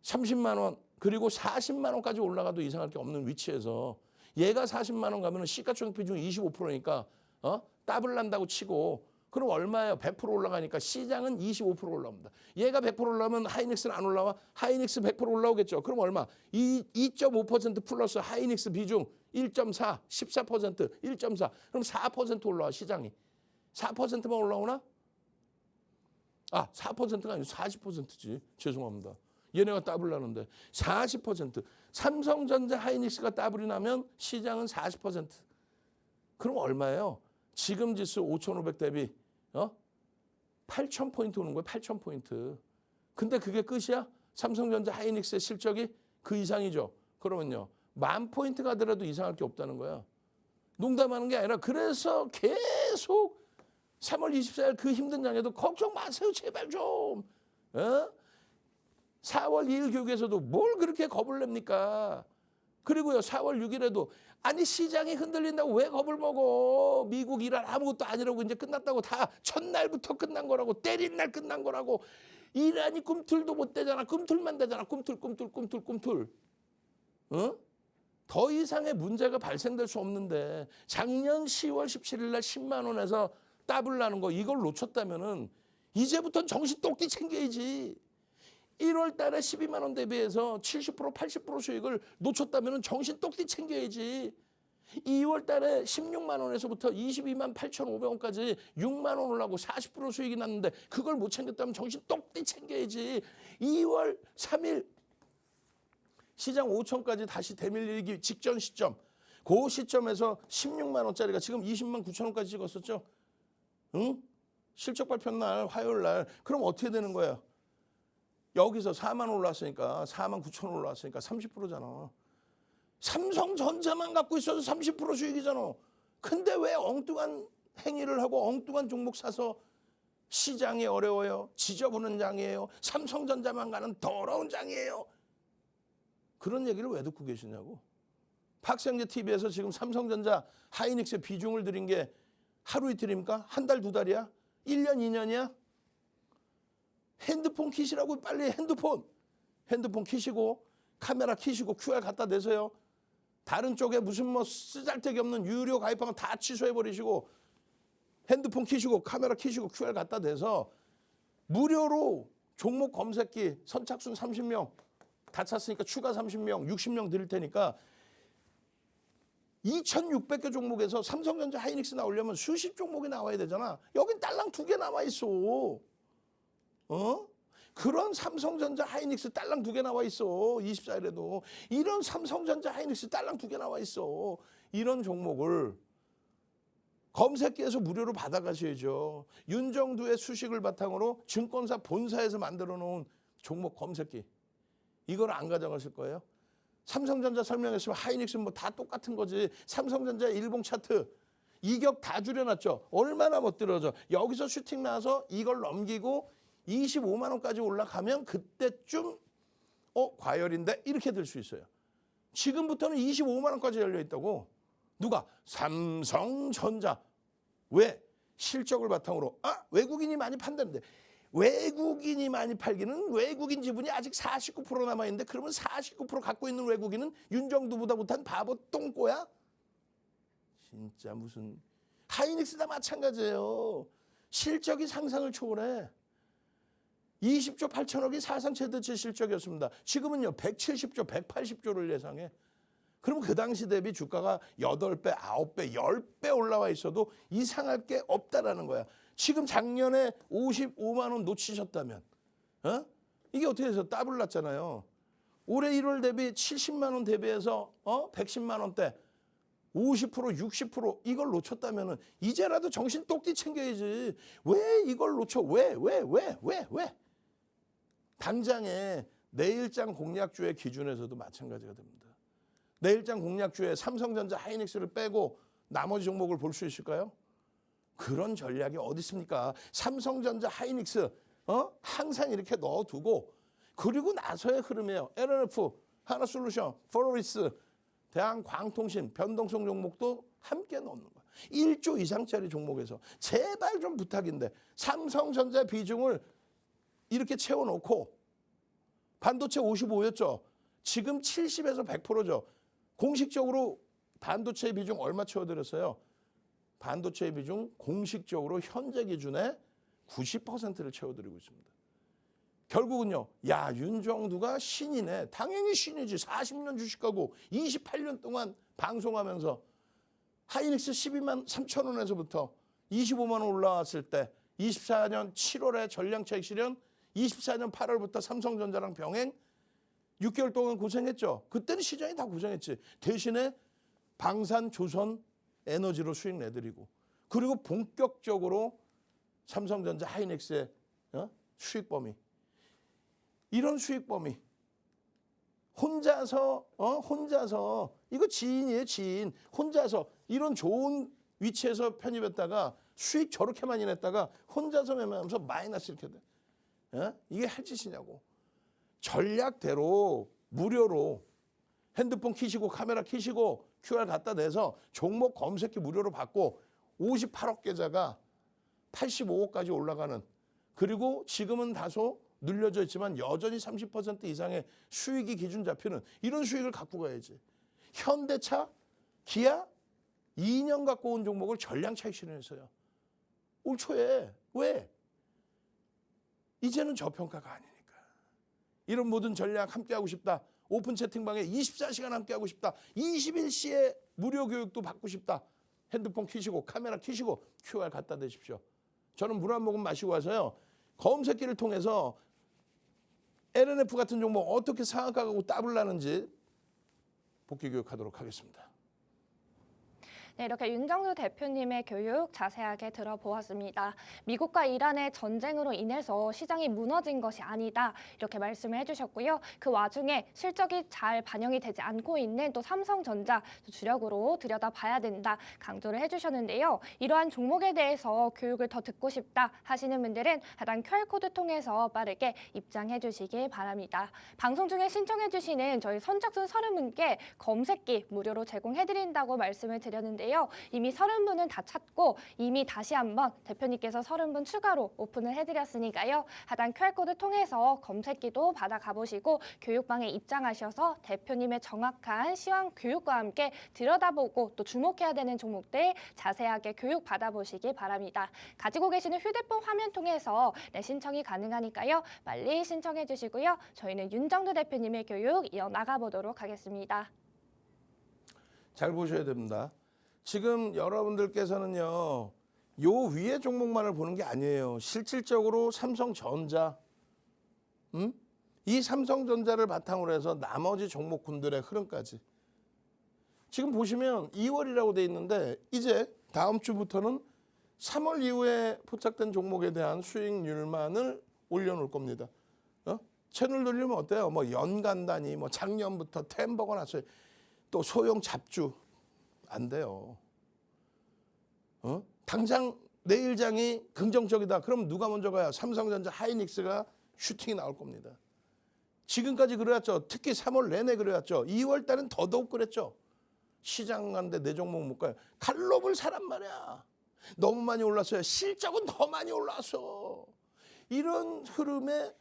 30만 원 그리고 40만 원까지 올라가도 이상할 게 없는 위치에서 얘가 40만 원 가면 시가총액 비중이 25%니까 더블 난다고 치고 그럼 얼마예요? 100% 올라가니까 시장은 25% 올라옵니다. 얘가 100% 올라오면 하이닉스는 안 올라와? 하이닉스 100% 올라오겠죠. 그럼 얼마? 2.5% 플러스 하이닉스 비중 1.4, 14%, 1.4. 그럼 4% 올라와 시장이. 4%만 올라오나? 4%가 아니고 40%지. 죄송합니다. 얘네가 더블 나는데 40%. 삼성전자 하이닉스가 더블이 나면 시장은 40%. 그럼 얼마예요? 지금 지수 5,500 대비 8,000포인트 오는 거예요. 8,000포인트. 근데 그게 끝이야? 삼성전자 하이닉스의 실적이 그 이상이죠. 그러면요. 10,000포인트 가더라도 이상할 게 없다는 거야. 농담하는 게 아니라 그래서 계속 3월 24일 그 힘든 장에도 걱정 마세요. 제발 좀. 4월 2일 교육에서도 뭘 그렇게 겁을 냅니까? 그리고요. 4월 6일에도 아니 시장이 흔들린다고 왜 겁을 먹어? 미국 이란 아무것도 아니라고 이제 끝났다고 다 첫날부터 끝난 거라고 때린 날 끝난 거라고 이란이 꿈틀도 못 대잖아. 꿈틀만 대잖아. 꿈틀. 더 이상의 문제가 발생될 수 없는데 작년 10월 17일 날 10만 원에서 더블 나는 거 이걸 놓쳤다면은 이제부터는 정신 똑띠 챙겨야지. 1월 달에 12만 원 대비해서 70%, 80% 수익을 놓쳤다면 정신 똑띠 챙겨야지. 2월 달에 16만 원에서부터 22만 8,500원까지 6만 원 올라고 40% 수익이 났는데 그걸 못 챙겼다면 정신 똑띠 챙겨야지. 2월 3일 시장 5천까지 다시 대밀리기 직전 시점. 그 시점에서 16만 원짜리가 지금 20만 9천 원까지 찍었었죠. 실적 발표 날 화요일 날. 그럼 어떻게 되는 거예요? 여기서 4만 원 올랐으니까 4만 9천 원 올랐으니까 30%잖아. 삼성전자만 갖고 있어도 30% 수익이잖아. 근데 왜 엉뚱한 행위를 하고 엉뚱한 종목 사서 시장이 어려워요. 지저분한 장이에요. 삼성전자만 가는 더러운 장이에요. 그런 얘기를 왜 듣고 계시냐고. 박생재 TV에서 지금 삼성전자 하이닉스의 비중을 드린 게 하루 이틀입니까? 한 달, 두 달이야? 1년, 2년이야? 핸드폰 키시라고 빨리 핸드폰 키시고 카메라 키시고 QR 갖다 대세요. 다른 쪽에 무슨 뭐 쓰잘데기 없는 유료 가입하면 다 취소해버리시고 핸드폰 키시고 카메라 키시고 QR 갖다 대서 무료로 종목 검색기 선착순 30명 다 찼으니까 추가 30명 60명 드릴 테니까 2,600개 종목에서 삼성전자 하이닉스 나오려면 수십 종목이 나와야 되잖아. 여긴 딸랑 2개 나와 있어. 그런 삼성전자 하이닉스 딸랑 2개 나와 있어. 24일에도. 이런 삼성전자 하이닉스 딸랑 2개 나와 있어. 이런 종목을 검색기에서 무료로 받아가셔야죠. 윤정두의 수식을 바탕으로 증권사 본사에서 만들어 놓은 종목 검색기. 이걸 안 가져가실 거예요? 삼성전자 설명했으면 하이닉스는 뭐 다 똑같은 거지. 삼성전자 일봉 차트. 이격 다 줄여놨죠. 얼마나 멋들어져. 여기서 슈팅 나와서 이걸 넘기고 25만 원까지 올라가면 그때쯤 과열인데 이렇게 될 수 있어요. 지금부터는 25만 원까지 열려 있다고. 누가? 삼성전자. 왜? 실적을 바탕으로. 외국인이 많이 판다는데. 외국인이 많이 팔기는 외국인 지분이 아직 49% 남아있는데 그러면 49% 갖고 있는 외국인은 윤정두보다 못한 바보 똥꼬야? 진짜 무슨. 하이닉스 다 마찬가지예요. 실적이 상상을 초월해. 20조 8천억이 사상 최대치 실적이었습니다. 지금은요 170조, 180조를 예상해. 그럼 그 당시 대비 주가가 8배, 9배, 10배 올라와 있어도 이상할 게 없다라는 거야. 지금 작년에 55만 원 놓치셨다면 이게 어떻게 해서 더블 났잖아요. 올해 1월 대비 70만 원 대비해서 110만 원대 50%, 60% 이걸 놓쳤다면은 이제라도 정신 똑띠 챙겨야지. 왜 이걸 놓쳐? 왜? 당장에 내일장 공략주의 기준에서도 마찬가지가 됩니다. 내일장 공략주에 삼성전자, 하이닉스를 빼고 나머지 종목을 볼 수 있을까요? 그런 전략이 어디 있습니까? 삼성전자, 하이닉스 항상 이렇게 넣어두고 그리고 나서의 흐름이에요. LNF, 하나솔루션, 포로리스, 대한광통신, 변동성 종목도 함께 넣는 거야. 1조 이상짜리 종목에서 제발 좀 부탁인데 삼성전자 비중을 이렇게 채워놓고 반도체 55였죠. 지금 70에서 100%죠. 공식적으로 반도체 비중 얼마 채워드렸어요? 반도체 비중 공식적으로 현재 기준에 90%를 채워드리고 있습니다. 결국은요. 야 윤정두가 신이네. 당연히 신이지. 40년 주식하고 28년 동안 방송하면서 하이닉스 12만 3천 원에서부터 25만 원 올라왔을 때 24년 7월에 전량차익 실현 24년 8월부터 삼성전자랑 병행 6개월 동안 고생했죠. 그때는 시장이 다 고생했지. 대신에 방산, 조선, 에너지로 수익 내드리고 그리고 본격적으로 삼성전자, 하이닉스의 수익 범위 이런 수익 범위 혼자서 이거 지인이에요. 지인 혼자서 이런 좋은 위치에서 편입했다가 수익 저렇게 많이 냈다가 혼자서 매매하면서 마이너스 이렇게 돼. 이게 할 짓이냐고. 전략대로 무료로 핸드폰 키시고 카메라 키시고 QR 갖다 대서 종목 검색기 무료로 받고 58억 계좌가 85억까지 올라가는 그리고 지금은 다소 눌려져 있지만 여전히 30% 이상의 수익이 기준 잡히는 이런 수익을 갖고 가야지. 현대차, 기아 2년 갖고 온 종목을 전량 차익 실현했어요. 올 초에. 왜? 이제는 저평가가 아니니까. 이런 모든 전략 함께하고 싶다. 오픈 채팅방에 24시간 함께하고 싶다. 21시에 무료 교육도 받고 싶다. 핸드폰 키시고 카메라 키시고 QR 갖다 대십시오. 저는 물 한 모금 마시고 와서요. 검색기를 통해서 LNF 같은 종목 어떻게 상한가고 더블 나는지 복귀 교육하도록 하겠습니다. 네, 이렇게 윤정두 대표님의 교육 자세하게 들어보았습니다. 미국과 이란의 전쟁으로 인해서 시장이 무너진 것이 아니다 이렇게 말씀을 해주셨고요. 그 와중에 실적이 잘 반영이 되지 않고 있는 또 삼성전자 주력으로 들여다봐야 된다 강조를 해주셨는데요. 이러한 종목에 대해서 교육을 더 듣고 싶다 하시는 분들은 하단 QR코드 통해서 빠르게 입장해 주시기 바랍니다. 방송 중에 신청해 주시는 저희 선착순 30분께 검색기 무료로 제공해드린다고 말씀을 드렸는데요. 이미 30분은 다 찼고 이미 다시 한번 대표님께서 30분 추가로 오픈을 해드렸으니까요. 하단 QR코드 통해서 검색기도 받아가 보시고 교육방에 입장하셔서 대표님의 정확한 시황 교육과 함께 들여다보고 또 주목해야 되는 종목들 자세하게 교육 받아보시기 바랍니다. 가지고 계시는 휴대폰 화면 통해서 신청이 가능하니까요. 빨리 신청해 주시고요. 저희는 윤정두 대표님의 교육 이어나가 보도록 하겠습니다. 잘 보셔야 됩니다. 지금 여러분들께서는요. 요 위에 종목만을 보는 게 아니에요. 실질적으로 삼성전자 이 삼성전자를 바탕으로 해서 나머지 종목군들의 흐름까지 지금 보시면 2월이라고 돼 있는데 이제 다음 주부터는 3월 이후에 포착된 종목에 대한 수익률만을 올려놓을 겁니다. 채널 돌리면 어때요? 뭐 연간 단위, 뭐 작년부터 템버거 났어요. 또 소형 잡주 안 돼요. 당장 내일장이 긍정적이다. 그럼 누가 먼저 가요? 삼성전자, 하이닉스가 슈팅이 나올 겁니다. 지금까지 그래왔죠. 특히 3월 내내 그래왔죠. 2월 달은 더더욱 그랬죠. 시장 가는데 내 종목 못 가요. 갈롭을 사란 말이야. 너무 많이 올랐어요. 실적은 더 많이 올랐어. 이런 흐름에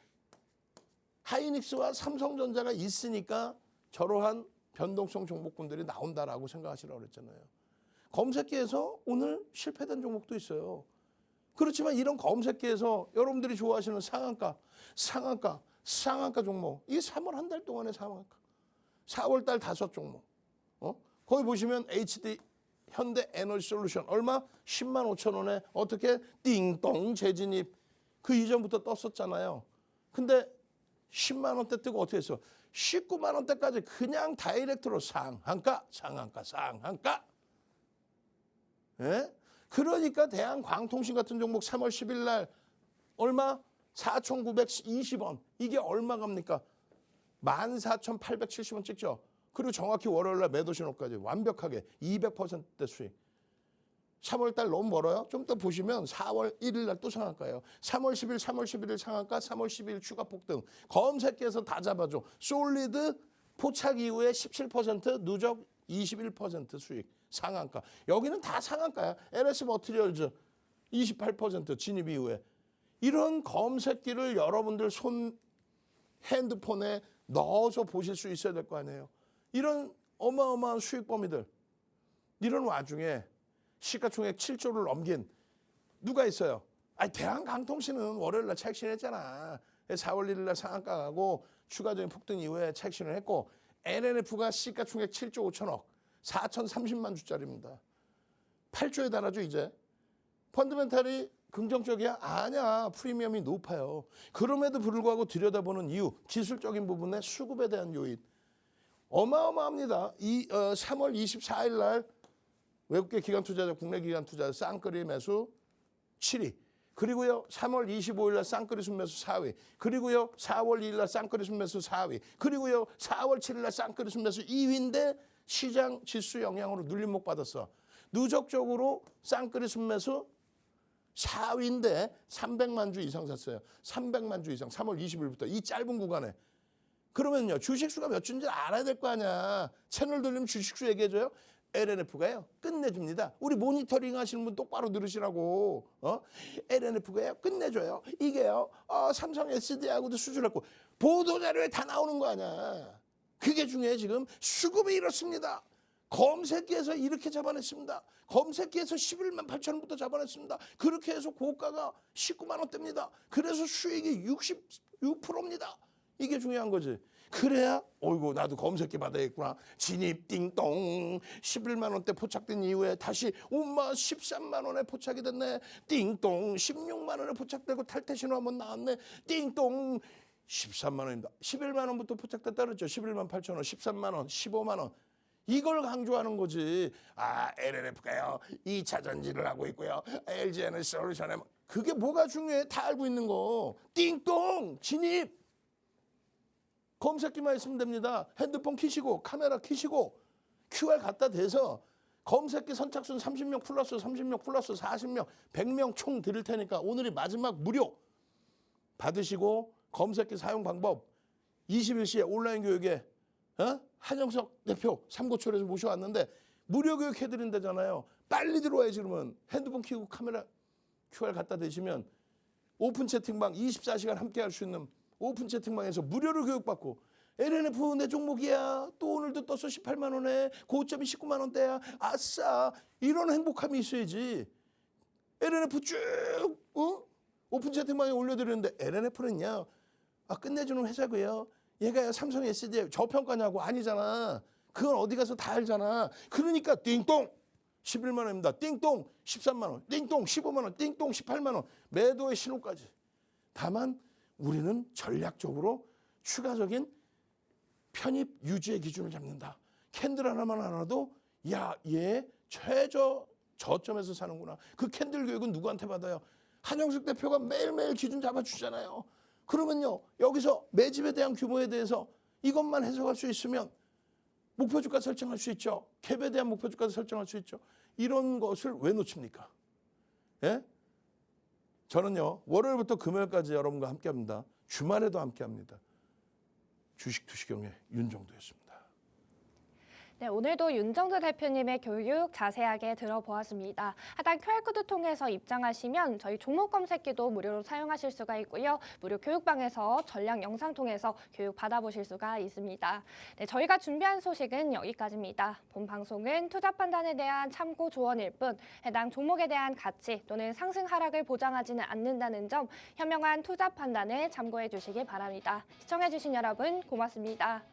하이닉스와 삼성전자가 있으니까 저러한 변동성 종목군들이 나온다라고 생각하시라고 그랬잖아요. 검색기에서 오늘 실패된 종목도 있어요. 그렇지만 이런 검색기에서 여러분들이 좋아하시는 상한가 종목. 이게 3월 한 달 동안의 상한가. 4월 달 5종목. 거기 보시면 HD 현대에너지솔루션 얼마? 10만 5천 원에 어떻게 띵동 재진입. 그 이전부터 떴었잖아요. 근데 10만 원대 뜨고 어떻게 했어? 19만 원대까지 그냥 다이렉트로 상한가. 예? 그러니까 대한광통신 같은 종목 3월 10일 날 얼마? 4,920원. 이게 얼마 갑니까? 14,870원 찍죠. 그리고 정확히 월요일 날 매도 신호까지 완벽하게 200%대 수익. 3월 달 너무 멀어요? 좀 더 보시면 4월 1일 날 또 상한가예요. 3월 10일, 3월 11일 상한가, 3월 12일 추가 폭등. 검색기에서 다 잡아줘. 솔리드 포착 이후에 17%, 누적 21% 수익. 상한가. 여기는 다 상한가야. LS 머티리얼즈 28% 진입 이후에. 이런 검색기를 여러분들 핸드폰에 넣어서 보실 수 있어야 될 거 아니에요. 이런 어마어마한 수익 범위들. 이런 와중에 시가총액 7조를 넘긴 누가 있어요? 아니 대한강통신은 월요일 날 책신했잖아. 4월 1일 날 상한가 가고 추가적인 폭등 이후에 책신을 했고 NNF가 시가총액 7조 5천억 4,030만 주짜리입니다. 8조에 달하죠 이제. 펀드멘탈이 긍정적이야? 아니야. 프리미엄이 높아요. 그럼에도 불구하고 들여다보는 이유, 기술적인 부분의 수급에 대한 요인. 어마어마합니다. 3월 24일 날 외국계 기관 투자자, 국내 기관 투자자 쌍끌이 매수 7위. 그리고요 3월 25일 날 쌍끌이 순매수 4위. 그리고요 4월 2일 날 쌍끌이 순매수 4위. 그리고요 4월 7일 날 쌍끌이 순매수 2위인데 시장 지수 영향으로 눌림목 받았어. 누적적으로 쌍끌이 순매수 4위인데 300만 주 이상 샀어요. 300만 주 이상 3월 20일부터 이 짧은 구간에. 그러면요 주식수가 몇 주인지 알아야 될 거 아니야. 채널 돌리면 주식수 얘기해줘요. LNF가요 끝내줍니다. 우리 모니터링 하시는 분 똑바로 들으시라고. LNF가요 끝내줘요. 이게요 삼성 SD하고도 수준했고 보도자료에 다 나오는 거 아니야. 그게 중요해. 지금 수급이 이렇습니다. 검색기에서 이렇게 잡아냈습니다. 검색기에서 11만 8천 원부터 잡아냈습니다. 그렇게 해서 고가가 19만 원대입니다. 그래서 수익이 66%입니다. 이게 중요한 거지. 그래야 어이구 나도 검색기 받아야겠구나. 진입 띵동 11만 원대 포착된 이후에 다시 엄마 13만 원에 포착이 됐네. 띵동 16만 원에 포착되고 탈퇴 신호 한번 나왔네. 띵동 13만 원입니다. 11만 원부터 포착됐다 그랬죠. 11만 8천 원, 13만 원, 15만 원. 이걸 강조하는 거지. LNF가요 2차 전지를 하고 있고요. LG에너지솔루션에 그게 뭐가 중요해? 다 알고 있는 거. 띵동 진입. 검색기만 있으면 됩니다. 핸드폰 키시고 카메라 키시고 QR 갖다 대서 검색기 선착순 30명 플러스 30명 플러스 40명 100명 총 드릴 테니까 오늘이 마지막 무료 받으시고 검색기 사용 방법 21시에 온라인 교육에 한영석 대표 삼고초에서 모셔왔는데 무료 교육 해드린다잖아요. 빨리 들어와야지. 그러면 핸드폰 키고 카메라 QR 갖다 대시면 오픈 채팅방 24시간 함께 할 수 있는 오픈 채팅방에서 무료로 교육받고 LNF 내 종목이야. 또 오늘도 떴어 18만 원에 고점이 19만 원대야. 아싸. 이런 행복함이 있어야지. LNF 쭉 오픈 채팅방에 올려드리는데 LNF는요. 끝내주는 회사고요. 얘가 삼성 SDI 저평가냐고. 아니잖아. 그건 어디 가서 다 알잖아. 그러니까 띵동 11만 원입니다. 띵동 13만 원. 띵동 15만 원. 띵동 18만 원. 매도의 신호까지. 다만 우리는 전략적으로 추가적인 편입 유지의 기준을 잡는다. 캔들 하나만 알아도 야, 얘 최저 저점에서 사는구나. 그 캔들 교육은 누구한테 받아요? 한영숙 대표가 매일매일 기준 잡아주잖아요. 그러면요. 여기서 매집에 대한 규모에 대해서 이것만 해석할 수 있으면 목표주가 설정할 수 있죠. 캡에 대한 목표주가도 설정할 수 있죠. 이런 것을 왜 놓칩니까? 예? 저는요. 월요일부터 금요일까지 여러분과 함께합니다. 주말에도 함께합니다. 주식 투시경의 윤정도였습니다. 네, 오늘도 윤정두 대표님의 교육 자세하게 들어보았습니다. 하단 QR코드 통해서 입장하시면 저희 종목 검색기도 무료로 사용하실 수가 있고요. 무료 교육방에서 전략 영상 통해서 교육 받아보실 수가 있습니다. 네, 저희가 준비한 소식은 여기까지입니다. 본 방송은 투자 판단에 대한 참고 조언일 뿐 해당 종목에 대한 가치 또는 상승 하락을 보장하지는 않는다는 점 현명한 투자 판단에 참고해 주시기 바랍니다. 시청해 주신 여러분 고맙습니다.